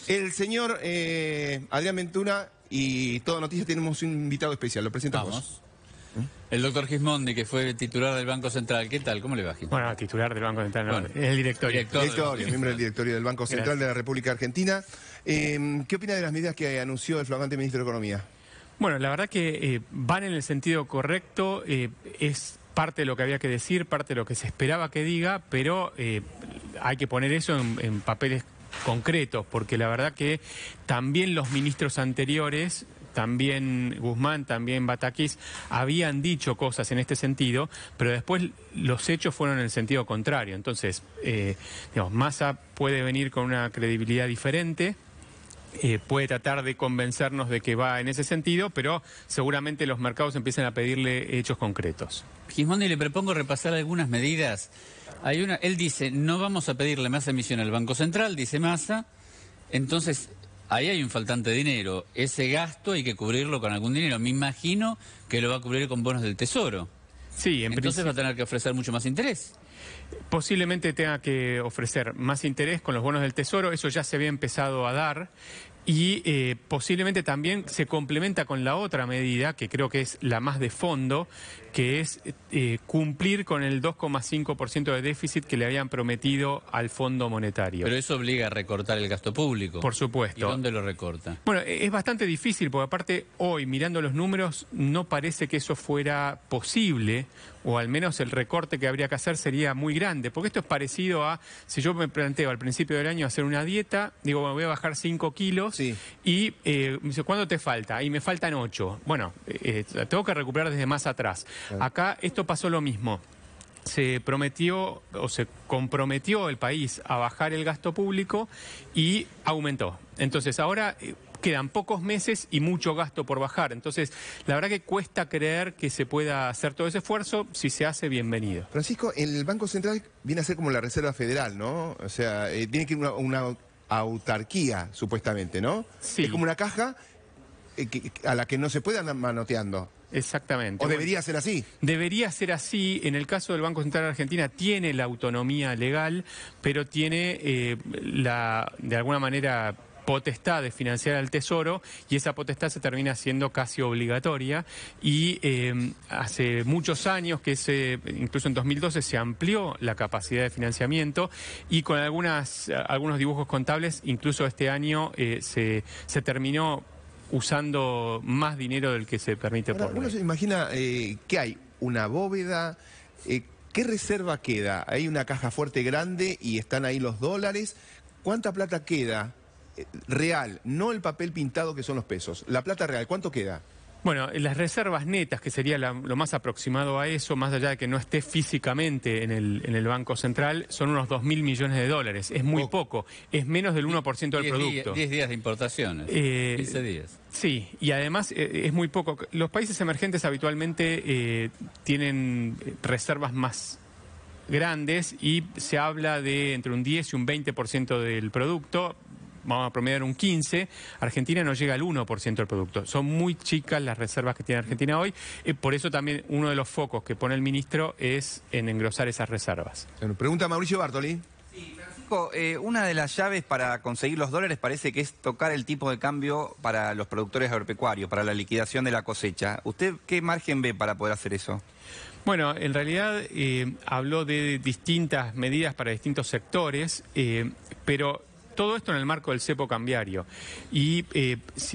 El señor Adrián Ventura y Todo Noticias tenemos un invitado especial, lo presentamos. Vamos. El doctor Gismondi, que fue titular del Banco Central. ¿Qué tal? ¿Cómo le va, Gismondi? Bueno, titular del Banco Central, no, Bueno, es el directorio. Miembro del directorio del Banco Central de la República Argentina. ¿Qué opina de las medidas que anunció el flamante ministro de Economía? Bueno, la verdad que van en el sentido correcto, es parte de lo que había que decir, parte de lo que se esperaba que diga, pero hay que poner eso en papeles concretos, porque la verdad que también los ministros anteriores, también Guzmán, también Batakis, habían dicho cosas en este sentido, pero después los hechos fueron en el sentido contrario. Entonces, digamos, Massa puede venir con una credibilidad diferente, puede tratar de convencernos de que va en ese sentido, pero seguramente los mercados empiezan a pedirle hechos concretos. Gismondi, le propongo repasar algunas medidas. Él dice, no vamos a pedirle más emisión al Banco Central, dice Massa, entonces ahí hay un faltante de dinero. Ese gasto hay que cubrirlo con algún dinero. Me imagino que lo va a cubrir con bonos del Tesoro. Sí, entonces va a tener que ofrecer mucho más interés. Posiblemente tenga que ofrecer más interés con los bonos del Tesoro, eso ya se había empezado a dar. Y posiblemente también se complementa con la otra medida, que creo que es la más de fondo, que es cumplir con el 2,5% de déficit que le habían prometido al Fondo Monetario. Pero eso obliga a recortar el gasto público. Por supuesto. ¿Y dónde lo recorta? Bueno, es bastante difícil, porque aparte hoy, mirando los números, no parece que eso fuera posible, o al menos el recorte que habría que hacer sería muy grande, porque esto es parecido a, si yo me planteo al principio del año hacer una dieta, digo, bueno, voy a bajar 5 kilos, sí, y me dice, ¿cuándo te falta? Y me faltan 8. Bueno, tengo que recuperar desde más atrás. Acá esto pasó lo mismo. Se prometió o se comprometió el país a bajar el gasto público y aumentó. Entonces ahora quedan pocos meses y mucho gasto por bajar. Entonces la verdad que cuesta creer que se pueda hacer todo ese esfuerzo. Si se hace, bienvenido. Francisco, el Banco Central viene a ser como la Reserva Federal, ¿no? O sea, tiene que ir una autarquía, supuestamente, ¿no? Sí. Es como una caja a la que no se puede andar manoteando. Exactamente. ¿O debería ser así? Debería ser así. En el caso del Banco Central de Argentina tiene la autonomía legal, pero tiene de alguna manera, potestad de financiar al Tesoro, y esa potestad se termina siendo casi obligatoria. Y hace muchos años, incluso en 2012, se amplió la capacidad de financiamiento, y con algunos dibujos contables, incluso este año se terminó usando más dinero del que se permite por ley. Uno se imagina que hay una bóveda, ¿qué reserva queda? Hay una caja fuerte grande y están ahí los dólares. ¿Cuánta plata queda real? No el papel pintado que son los pesos. La plata real, ¿cuánto queda? Bueno, las reservas netas, que sería lo más aproximado a eso, más allá de que no esté físicamente en el Banco Central, son unos 2.000 millones de dólares. Es muy poco, es menos del 1% del producto. 10 días de importaciones, 15 días. Sí, y además es muy poco. Los países emergentes habitualmente tienen reservas más grandes, y se habla de entre un 10 y un 20% del producto. Vamos a promediar un 15%, Argentina no llega al 1% del producto. Son muy chicas las reservas que tiene Argentina hoy, por eso también uno de los focos que pone el ministro es en engrosar esas reservas. Bueno, pregunta Mauricio Bartoli. Sí, Francisco, una de las llaves para conseguir los dólares parece que es tocar el tipo de cambio para los productores agropecuarios, para la liquidación de la cosecha. ¿Usted qué margen ve para poder hacer eso? Bueno, en realidad habló de distintas medidas para distintos sectores, pero todo esto en el marco del cepo cambiario. Y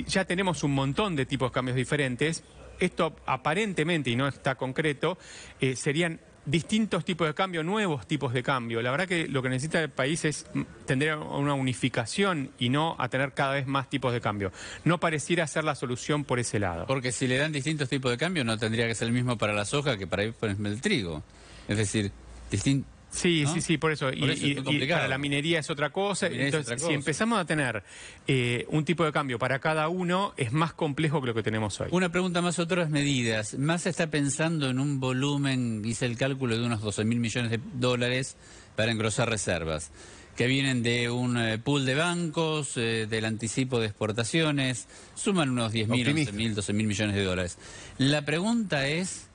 ya tenemos un montón de tipos de cambios diferentes. Esto aparentemente, y no está concreto, serían distintos tipos de cambio, nuevos tipos de cambio. La verdad que lo que necesita el país es tender una unificación y no a tener cada vez más tipos de cambio. No pareciera ser la solución por ese lado. Porque si le dan distintos tipos de cambio, no tendría que ser el mismo para la soja que para el trigo. Es decir, distinto. Sí, ¿no? sí, por eso. Y para la minería es otra cosa. Entonces, si empezamos a tener un tipo de cambio para cada uno, es más complejo que lo que tenemos hoy. Una pregunta más, otras medidas. Massa está pensando en un volumen, hice el cálculo, de unos 12.000 millones de dólares para engrosar reservas, que vienen de un pool de bancos, del anticipo de exportaciones, suman unos 10.000, 11.000, 12.000 millones de dólares. La pregunta es,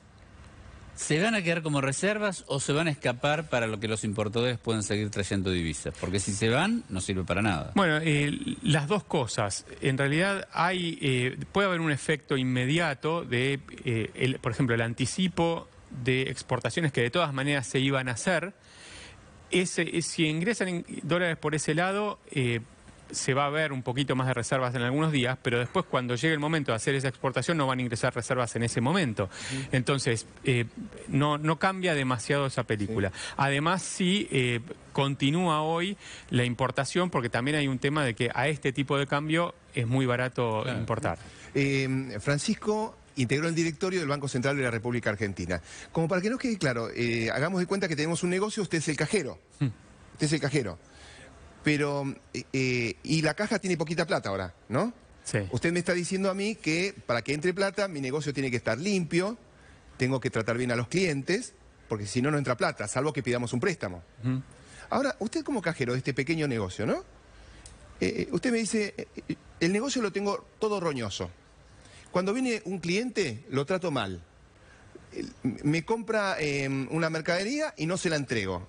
¿Se van a quedar como reservas o se van a escapar para lo que los importadores puedan seguir trayendo divisas? Porque si se van, no sirve para nada. Bueno, las dos cosas. En realidad puede haber un efecto inmediato de, por ejemplo, el anticipo de exportaciones que de todas maneras se iban a hacer. Si ingresan en dólares por ese lado, se va a ver un poquito más de reservas en algunos días, pero después cuando llegue el momento de hacer esa exportación no van a ingresar reservas en ese momento. Entonces, no cambia demasiado esa película. Sí. Además, sí continúa hoy la importación, porque también hay un tema de que a este tipo de cambio es muy barato importar. Francisco integró el directorio del Banco Central de la República Argentina. Como para que nos quede claro, hagamos de cuenta que tenemos un negocio, usted es el cajero. Usted es el cajero. Pero, y la caja tiene poquita plata ahora, ¿no? Sí. Usted me está diciendo a mí que para que entre plata, mi negocio tiene que estar limpio, tengo que tratar bien a los clientes, porque si no, no entra plata, salvo que pidamos un préstamo. Ahora, usted como cajero de este pequeño negocio, ¿no? Usted me dice, el negocio lo tengo todo roñoso. Cuando viene un cliente, lo trato mal. Me compra una mercadería y no se la entrego.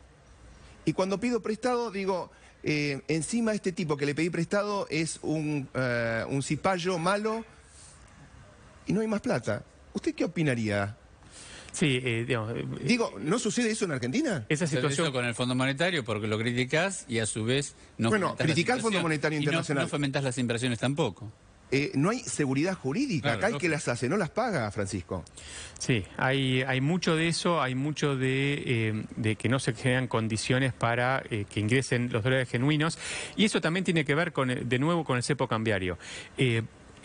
Y cuando pido prestado, digo... encima este tipo que le pedí prestado es un cipayo malo y no hay más plata. ¿Usted qué opinaría? Sí, Digo, ¿no sucede eso en Argentina? Esa situación Eso con el Fondo Monetario porque lo criticás y a su vez no criticás el Fondo Monetario Internacional. No fomentás las inversiones tampoco. No hay seguridad jurídica. Claro, acá el que las hace no las paga, Francisco. Sí, hay mucho de eso, hay mucho de que no se crean condiciones para que ingresen los dólares genuinos, y eso también tiene que ver de nuevo con el cepo cambiario.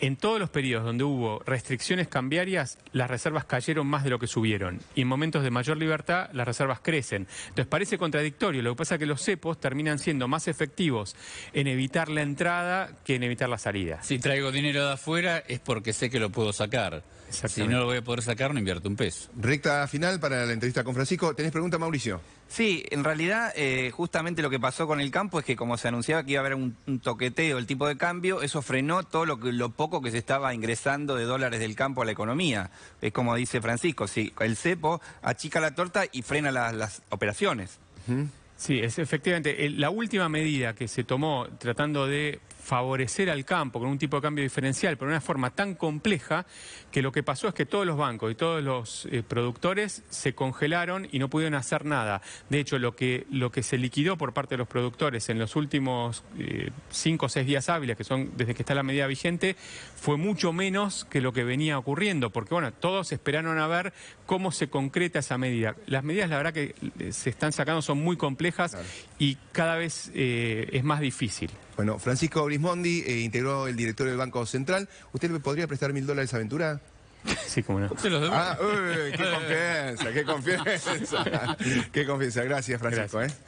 En todos los periodos donde hubo restricciones cambiarias, las reservas cayeron más de lo que subieron. Y en momentos de mayor libertad, las reservas crecen. Entonces parece contradictorio. Lo que pasa es que los cepos terminan siendo más efectivos en evitar la entrada que en evitar la salida. Si traigo dinero de afuera es porque sé que lo puedo sacar. Si no lo voy a poder sacar, no invierto un peso. Recta final para la entrevista con Francisco. ¿Tenés pregunta, Mauricio? Sí, en realidad justamente lo que pasó con el campo es que como se anunciaba que iba a haber un toqueteo del tipo de cambio, eso frenó todo lo poco que se estaba ingresando de dólares del campo a la economía. Es como dice Francisco, si el cepo achica la torta y frena las operaciones. Sí, efectivamente. La última medida que se tomó tratando de favorecer al campo con un tipo de cambio diferencial, pero de una forma tan compleja que lo que pasó es que todos los bancos y todos los productores se congelaron y no pudieron hacer nada. De hecho, lo que se liquidó por parte de los productores en los últimos 5 o 6 días hábiles, que son desde que está la medida vigente, fue mucho menos que lo que venía ocurriendo, porque bueno, todos esperaron a ver cómo se concreta esa medida. Las medidas, la verdad que se están sacando, son muy complejas y cada vez es más difícil. Bueno, Francisco Brismondi integró el directorio del Banco Central. ¿Usted me podría prestar $1000 a Aventura? Sí, cómo no. Se los debo. ¡Qué confianza, qué confianza! ¡Qué confianza! Gracias, Francisco. Gracias.